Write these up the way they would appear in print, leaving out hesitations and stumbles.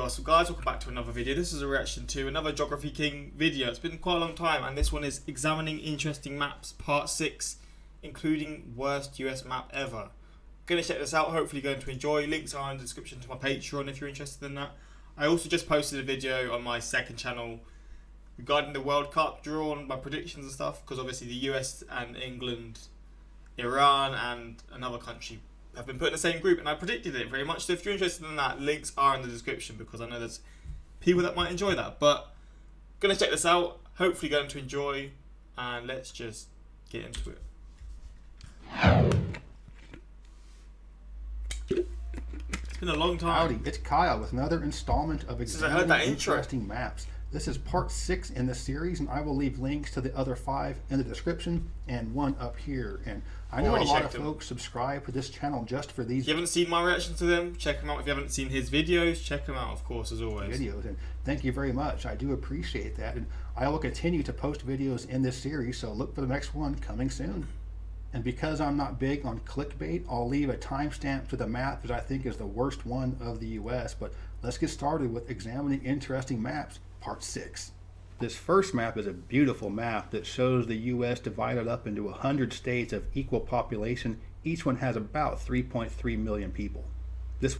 What's up guys, welcome back to another video. This is a reaction to another Geography King video. It's been quite a long time and this one is examining interesting maps part 6, including worst US map ever. Gonna check this out, hopefully going to enjoy. Links are in the description to my Patreon if you're interested in that. I also just posted a video on my second channel regarding the World Cup, drawn my predictions and stuff, because obviously the US and England, Iran and another country have been put in the same group, and I predicted it very much. So if you're interested in that, links are in the description because I know there's people that might enjoy that. But gonna check this out, hopefully going to enjoy, and let's just get into it. It's been a long time. Howdy, it's Kyle with another installment of Examining Interesting Maps. This is part 6 in the series, and I will leave links to the other 5 in the description and one up here. And I know a lot of folks subscribe to this channel just for these. If you haven't seen my reaction to them, check them out. If you haven't seen his videos, check them out, of course, as always. Videos, and thank you very much. I do appreciate that, and I will continue to post videos in this series, so look for the next one coming soon. And because I'm not big on clickbait, I'll leave a timestamp to the map that I think is the worst one of the US. But let's get started with Examining Interesting Maps, part 6. This first map is a beautiful map that shows the US divided up into 100 states of equal population. Each one has about 3.3 million people. This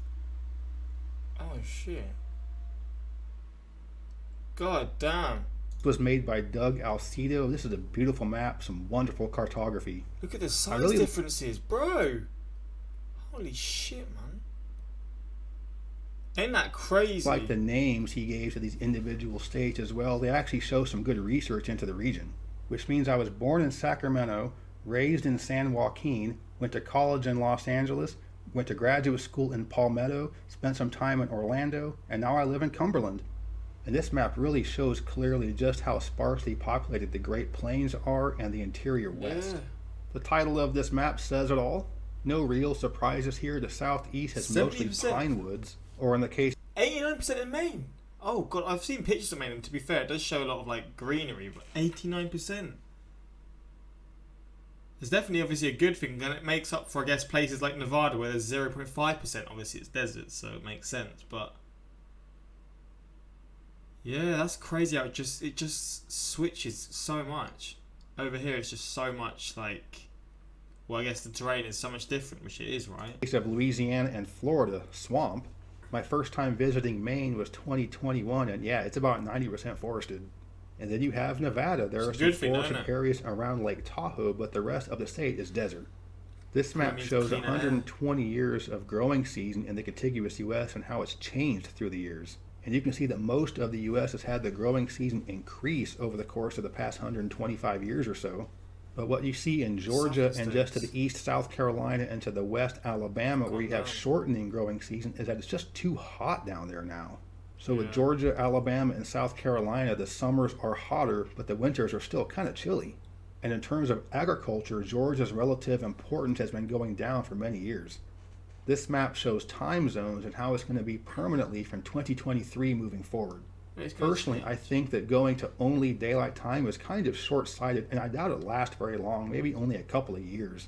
shit. God damn. was made by Doug Alcedo. This is a beautiful map, some wonderful cartography. Look at the size differences, bro. Holy shit, man. Ain't that crazy? Like the names he gave to these individual states as well, they actually show some good research into the region. Which means I was born in Sacramento, raised in San Joaquin, went to college in Los Angeles, went to graduate school in Palmetto, spent some time in Orlando, and now I live in Cumberland. And this map really shows clearly just how sparsely populated the Great Plains are and the interior west. Yeah. The title of this map says it all. No real surprises here. The southeast has 70%. Mostly pine woods, or in the case 89% in Maine. Oh god, I've seen pictures of Maine, and to be fair, it does show a lot of like greenery, but 89%. It's definitely obviously a good thing, and it makes up for, I guess, places like Nevada where there's 0.5%. Obviously it's desert, so it makes sense, but yeah, that's crazy how it just switches so much. Over here it's just so much like, well, I guess the terrain is so much different, which it is, right? Case of Louisiana and Florida, swamp. My first time visiting Maine was 2021, and yeah, it's about 90% forested. And then you have Nevada. There are some forested areas around Lake Tahoe, but the rest of the state is desert. This map shows 120 years of growing season in the contiguous U.S. and how it's changed through the years. And you can see that most of the U.S. has had the growing season increase over the course of the past 125 years or so. But what you see in Georgia and just to the east, South Carolina, and to the west, Alabama, where you have shortening growing season, is that it's just too hot down there now. So with Georgia, Alabama, and South Carolina, the summers are hotter, but the winters are still kind of chilly. And in terms of agriculture, Georgia's relative importance has been going down for many years. This map shows time zones and how it's going to be permanently from 2023 moving forward. Personally, I think that going to only daylight time is kind of short-sighted, and I doubt it'll last very long, maybe only a couple of years.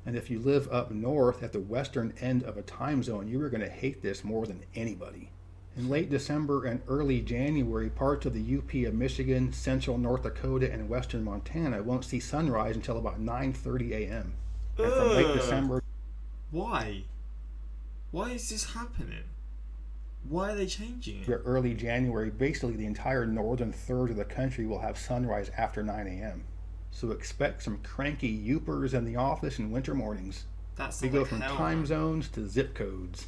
And if you live up north at the western end of a time zone, you are going to hate this more than anybody. In late December and early January, parts of the UP of Michigan, central North Dakota, and western Montana won't see sunrise until about 9:30 a.m. And from late December... Why? Why is this happening? Why are they changing it? Early January, basically the entire northern third of the country will have sunrise after 9 a.m. So expect some cranky youpers in the office in winter mornings. We go from time zones to zip codes.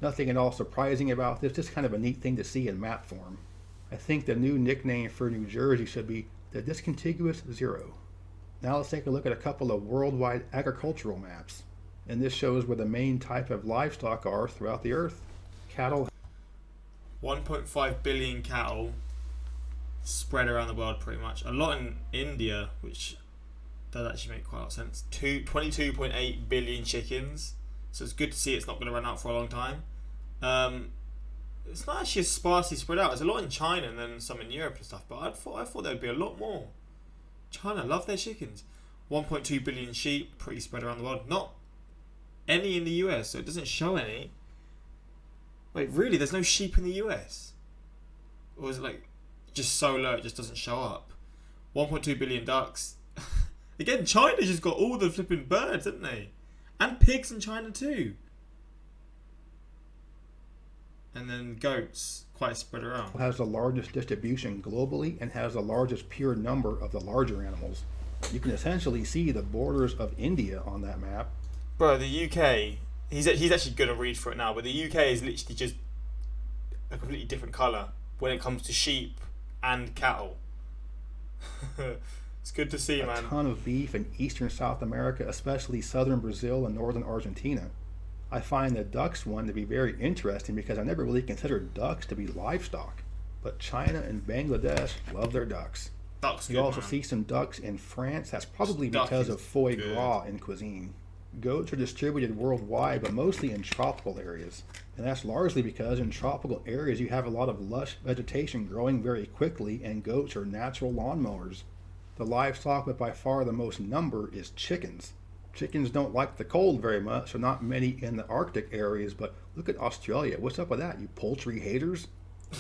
Nothing at all surprising about this, just kind of a neat thing to see in map form. I think the new nickname for New Jersey should be the Discontiguous Zero. Now let's take a look at a couple of worldwide agricultural maps. And this shows where the main type of livestock are throughout the earth. Cattle. 1.5 billion cattle spread around the world pretty much. A lot in India, which does actually make quite a lot of sense. 22.8 billion chickens. So it's good to see it's not going to run out for a long time. It's not actually as sparsely spread out. There's a lot in China and then some in Europe and stuff, but I thought there'd be a lot more. China love their chickens. 1.2 billion sheep, pretty spread around the world. Not any in the US, so it doesn't show any. Wait, really? There's no sheep in the US? Or is it like just so low it just doesn't show up? 1.2 billion ducks. Again, China's just got all the flipping birds, haven't they? And pigs in China too. And then goats, quite spread around. Has the largest distribution globally and has the largest pure number of the larger animals. You can essentially see the borders of India on that map. Bro, the UK, he's actually going to read for it now, but the UK is literally just a completely different colour when it comes to sheep and cattle. It's good to see, man. A ton of beef in eastern South America, especially southern Brazil and northern Argentina. I find the ducks one to be very interesting because I never really considered ducks to be livestock. But China and Bangladesh love their ducks. Duck's you good, also man. see some ducks in France. That's probably because of foie gras in cuisine. Goats are distributed worldwide, but mostly in tropical areas. And that's largely because in tropical areas you have a lot of lush vegetation growing very quickly, and goats are natural lawnmowers. The livestock with by far the most number is chickens. Chickens don't like the cold very much, so not many in the Arctic areas, but look at Australia. What's up with that, you poultry haters?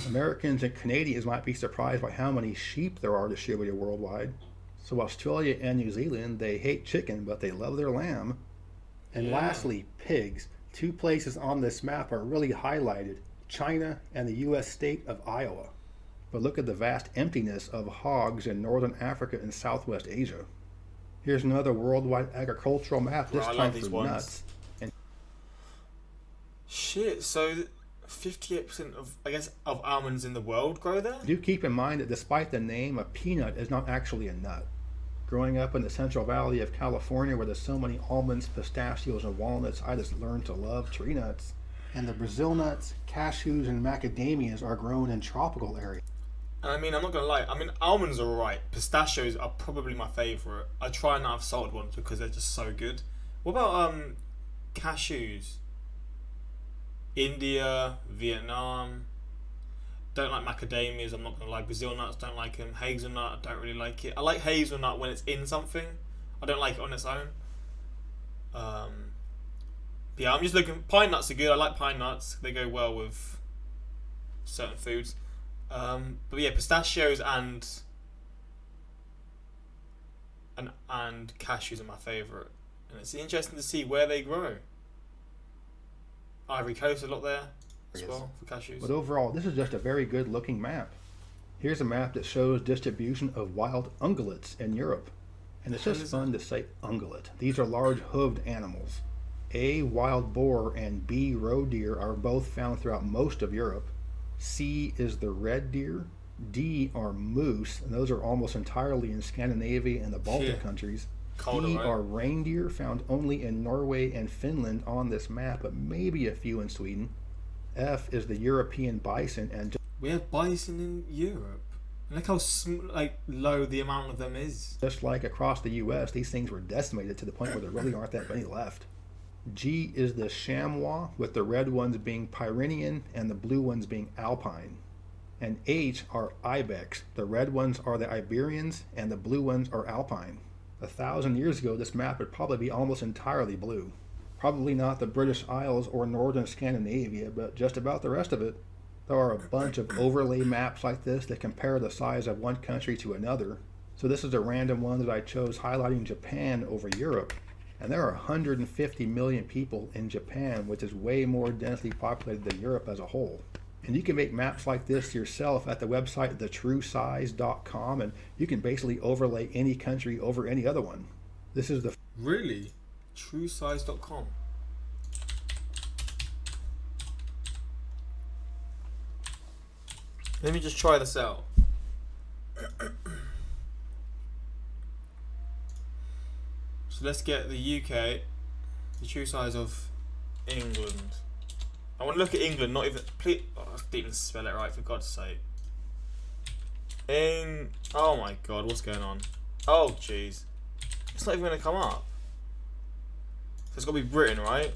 Americans and Canadians might be surprised by how many sheep there are distributed worldwide. So Australia and New Zealand, they hate chicken, but they love their lamb. And lastly, pigs. 2 places on this map are really highlighted, China and the U.S. state of Iowa. But look at the vast emptiness of hogs in northern Africa and Southwest Asia. Here's another worldwide agricultural map, this time for nuts. And shit, so 58% of almonds in the world grow there? Do keep in mind that despite the name, a peanut is not actually a nut. Growing up in the Central Valley of California where there's so many almonds, pistachios, and walnuts, I just learned to love tree nuts. And the Brazil nuts, cashews, and macadamias are grown in tropical areas. I mean, I'm not gonna lie. I mean, almonds are alright. Pistachios are probably my favourite. I try not to have salted ones because they're just so good. What about cashews? India, Vietnam. Don't like macadamias. I'm not gonna lie. Brazil nuts, don't like them. Hazelnut, I don't really like it. I like hazelnut when it's in something. I don't like it on its own. Yeah, I'm just looking. Pine nuts are good. I like pine nuts. They go well with certain foods. But yeah, pistachios and cashews are my favourite, and it's interesting to see where they grow. Ivory Coast a lot there as well for cashews. But overall, this is just a very good looking map. Here's a map that shows distribution of wild ungulates in Europe, and it's just fun to say ungulate. These are large hooved animals. A, wild boar, and B, roe deer are both found throughout most of Europe. C is the red deer. D are moose, and those are almost entirely in Scandinavia and the Baltic countries. E are reindeer, found only in Norway and Finland on this map, but maybe a few in Sweden. F is the European bison, and we have bison in Europe. Look how low the amount of them is. Just like across the U.S., these things were decimated to the point where there really aren't that many left. G is the chamois, with the red ones being Pyrenean and the blue ones being Alpine. And H are ibex. The red ones are the Iberians and the blue ones are Alpine. 1,000 years ago, this map would probably be almost entirely blue. Probably not the British Isles or northern Scandinavia, but just about the rest of it. There are a bunch of overlay maps like this that compare the size of one country to another. So this is a random one that I chose highlighting Japan over Europe. And there are 150 million people in Japan, which is way more densely populated than Europe as a whole. And you can make maps like this yourself at the website thetruesize.com, and you can basically overlay any country over any other one. This is the... Really? Truesize.com. Let me just try this out. So let's get the UK, the true size of England. I want to look at England, not even... Please, I didn't even spell it right, for God's sake. Oh my God, what's going on? Oh, jeez. It's not even going to come up. So it's got to be Britain, right?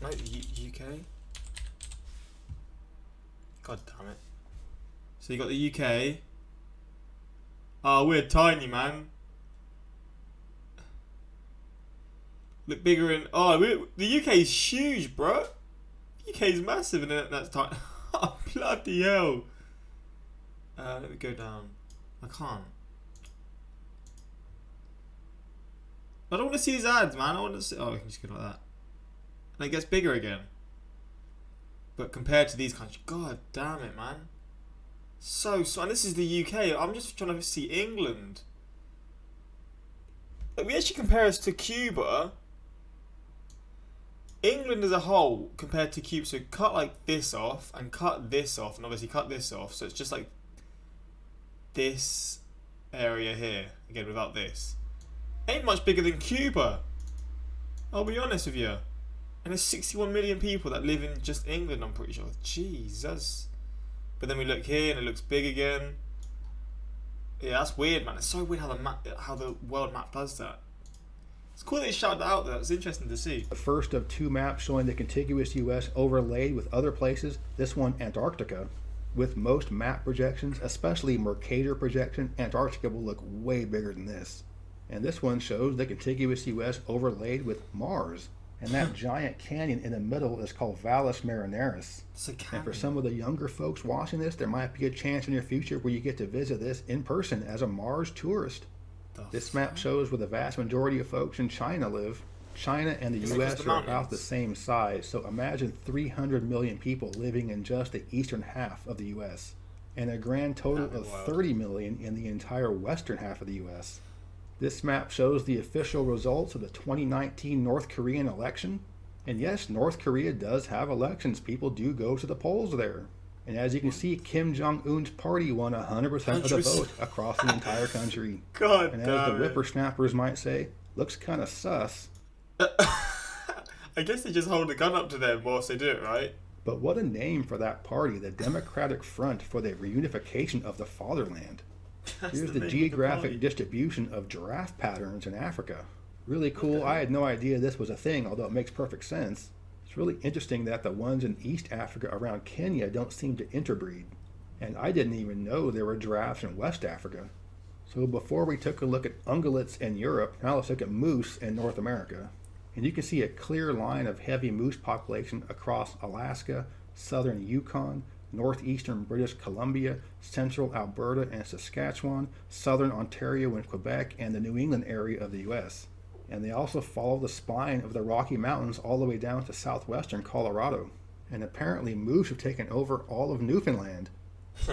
No, UK? God damn it. So you got the UK. Oh, we're tiny, man. Look bigger in... Oh, the UK is huge, bro. UK's massive, and that's time. Oh, bloody hell. Let me go down. I can't. I don't want to see these ads, man. I want to see. Oh, I can just go like that. And it gets bigger again. But compared to these countries, god damn it, man. So, and this is the UK. I'm just trying to see England. Like, we actually compare us to Cuba. England as a whole compared to Cuba. So cut like this off and cut this off, and obviously cut this off. So it's just like this area here again without this. Ain't much bigger than Cuba. I'll be honest with you. And there's 61 million people that live in just England, I'm pretty sure. Jesus. But then we look here and it looks big again. Yeah, that's weird, man. It's so weird how the world map does that. It's cool that they shouted that out there. It's interesting to see. The first of two maps showing the contiguous U.S. overlaid with other places. This one, Antarctica. With most map projections, especially Mercator projection, Antarctica will look way bigger than this. And this one shows the contiguous U.S. overlaid with Mars. And that giant canyon in the middle is called Valles Marineris. It's a canyon. And for some of the younger folks watching this, there might be a chance in your future where you get to visit this in person as a Mars tourist. This map shows where the vast majority of folks in China live. China and the U.S. are about the same size, so imagine 300 million people living in just the eastern half of the U.S. and a grand total of 30 million in the entire western half of the U.S. This map shows the official results of the 2019 North Korean election. And yes, North Korea does have elections. People do go to the polls there. And as you can see, Kim Jong-un's party won 100% of the vote across the entire country. God and as the whippersnappers might say, looks kind of sus. I guess they just hold a gun up to them whilst they do it, right? But what a name for that party, the Democratic Front for the Reunification of the Fatherland. Here's the geographic distribution of giraffe patterns in Africa. Really cool. Okay. I had no idea this was a thing, although it makes perfect sense. It's really interesting that the ones in East Africa around Kenya don't seem to interbreed. And I didn't even know there were giraffes in West Africa. So before we took a look at ungulates in Europe, now let's look at moose in North America. And you can see a clear line of heavy moose population across Alaska, southern Yukon, northeastern British Columbia, central Alberta and Saskatchewan, southern Ontario and Quebec, and the New England area of the U.S. And they also follow the spine of the Rocky Mountains all the way down to southwestern Colorado. And apparently moose have taken over all of Newfoundland.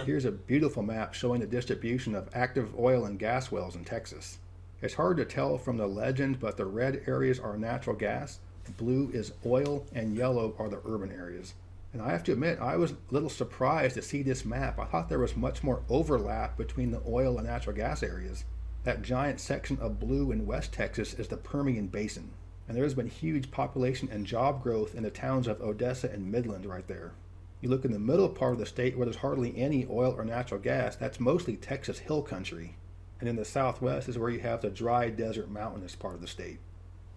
Here's a beautiful map showing the distribution of active oil and gas wells in Texas. It's hard to tell from the legend, but the red areas are natural gas, blue is oil, and yellow are the urban areas. And I have to admit, I was a little surprised to see this map. I thought there was much more overlap between the oil and natural gas areas. That giant section of blue in West Texas is the Permian Basin. And there has been huge population and job growth in the towns of Odessa and Midland right there. You look in the middle part of the state where there's hardly any oil or natural gas, that's mostly Texas hill country. And in the southwest is where you have the dry desert mountainous part of the state.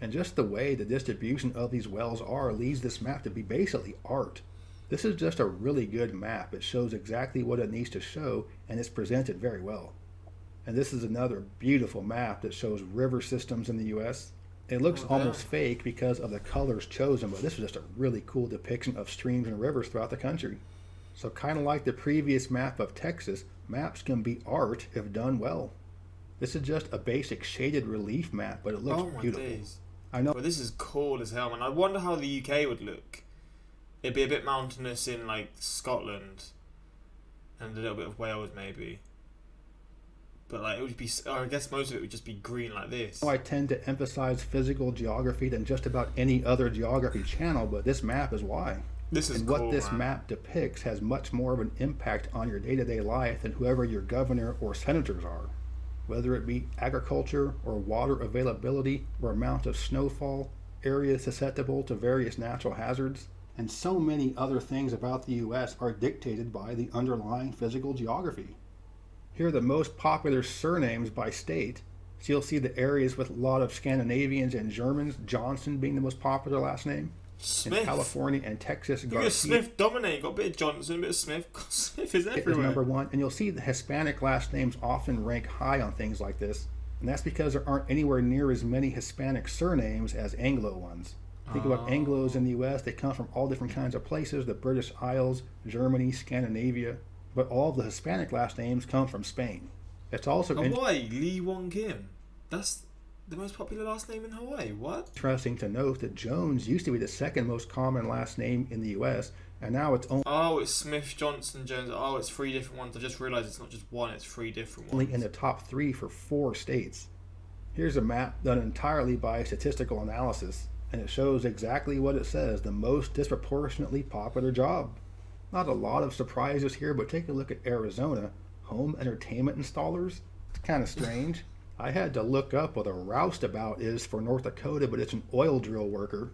And just the way the distribution of these wells are leads this map to be basically art. This is just a really good map. It shows exactly what it needs to show, and it's presented very well. And this is another beautiful map that shows river systems in the U.S. It looks almost fake because of the colors chosen, but this is just a really cool depiction of streams and rivers throughout the country. So kind of like the previous map of Texas, maps can be art if done well. This is just a basic shaded relief map, but it looks beautiful. Days. I know. Well, this is cool as hell, man. I wonder how the UK would look. It'd be a bit mountainous in like Scotland and a little bit of Wales maybe. But like it would be, or I guess most of it would just be green like this. I tend to emphasize physical geography than just about any other geography channel, but this map is why. This is and cool, what this man. map depicts has much more of an impact on your day-to-day life than whoever your governor or senators are. Whether it be agriculture or water availability or amount of snowfall, areas susceptible to various natural hazards, and so many other things about the U.S. are dictated by the underlying physical geography. Here are the most popular surnames by state. So you'll see the areas with a lot of Scandinavians and Germans, Johnson being the most popular last name. Smith. In California and Texas, Garcia. Smith dominate. Got a bit of Johnson, a bit of Smith. Smith is everywhere. Is number one. And you'll see the Hispanic last names often rank high on things like this. And that's because there aren't anywhere near as many Hispanic surnames as Anglo ones. Think about Anglos in the US. They come from all different kinds of places, the British Isles, Germany, Scandinavia. But all of the Hispanic last names come from Spain. It's also Hawaii, Lee Wong Kim. That's the most popular last name in Hawaii. What? Interesting to note that Jones used to be the second most common last name in the US, and now it's only... Oh, it's Smith, Johnson, Jones. Oh, it's 3 different ones. I just realised it's not just one, it's 3 different ones. Only in the top 3 for 4 states. Here's a map done entirely by statistical analysis, and it shows exactly what it says, the most disproportionately popular job. Not a lot of surprises here, but take a look at Arizona. Home entertainment installers? It's kind of strange. I had to look up what a roustabout is for North Dakota, but it's an oil drill worker.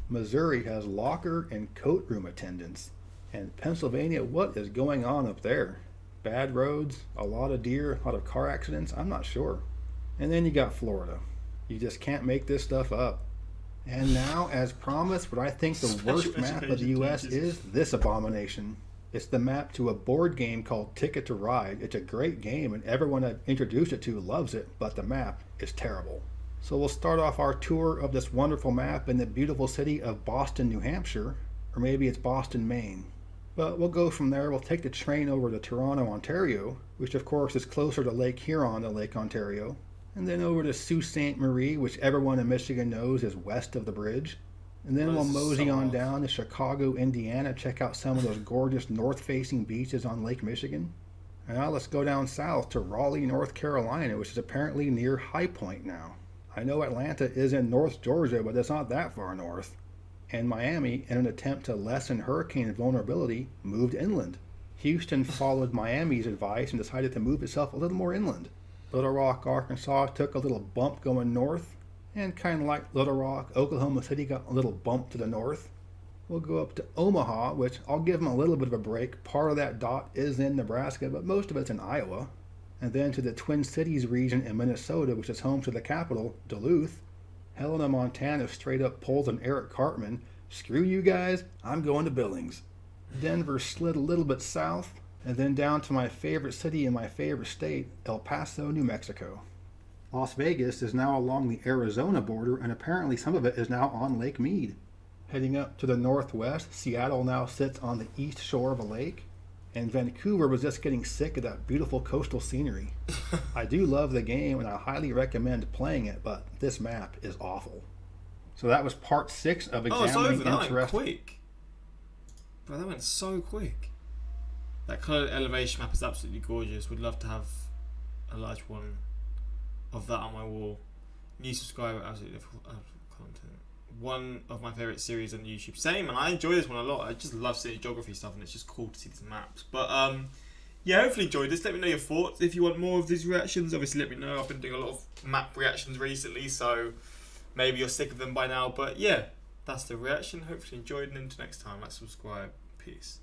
Missouri has locker and coat room attendants. And Pennsylvania, what is going on up there? Bad roads, a lot of deer, a lot of car accidents? I'm not sure. And then you got Florida. You just can't make this stuff up. And now, as promised, what I think the worst map of the U.S. is this abomination. It's the map to a board game called Ticket to Ride. It's a great game, and everyone I've introduced it to loves it, but the map is terrible. So we'll start off our tour of this wonderful map in the beautiful city of Boston, New Hampshire, or maybe it's Boston, Maine. But we'll go from there. We'll take the train over to Toronto, Ontario, which of course is closer to Lake Huron than Lake Ontario. And then over to Sault Ste. Marie, which everyone in Michigan knows is west of the bridge. And then we'll mosey on down to Chicago, Indiana, check out some of those gorgeous north-facing beaches on Lake Michigan. And now let's go down south to Raleigh, North Carolina, which is apparently near High Point now. I know Atlanta is in North Georgia, but it's not that far north. And Miami, in an attempt to lessen hurricane vulnerability, moved inland. Houston followed Miami's advice and decided to move itself a little more inland. Little Rock, Arkansas took a little bump going north, and kind of like Little Rock, Oklahoma City got a little bump to the north. We'll go up to Omaha, which I'll give them a little bit of a break. Part of that dot is in Nebraska, but most of it's in Iowa. And then to the Twin Cities region in Minnesota, which is home to the capital, Duluth. Helena, Montana straight up pulls an Eric Cartman. Screw you guys, I'm going to Billings. Denver slid a little bit south, and then down to my favorite city in my favorite state, El Paso, New Mexico. Las Vegas is now along the Arizona border, and apparently some of it is now on Lake Mead. Heading up to the northwest, Seattle now sits on the east shore of a lake, and Vancouver was just getting sick of that beautiful coastal scenery. I do love the game, and I highly recommend playing it, but this map is awful. So that was part 6 of examining That went quick. Bro, that went so quick. That colored elevation map is absolutely gorgeous. Would love to have a large one of that on my wall. New subscriber, absolutely content. One of my favourite series on YouTube. Same, and I enjoy this one a lot. I just love seeing geography stuff, and it's just cool to see these maps. But yeah, hopefully enjoyed this. Let me know your thoughts. If you want more of these reactions, obviously let me know. I've been doing a lot of map reactions recently, so maybe you're sick of them by now. But yeah, that's the reaction. Hopefully enjoyed, and until next time, like, subscribe. Peace.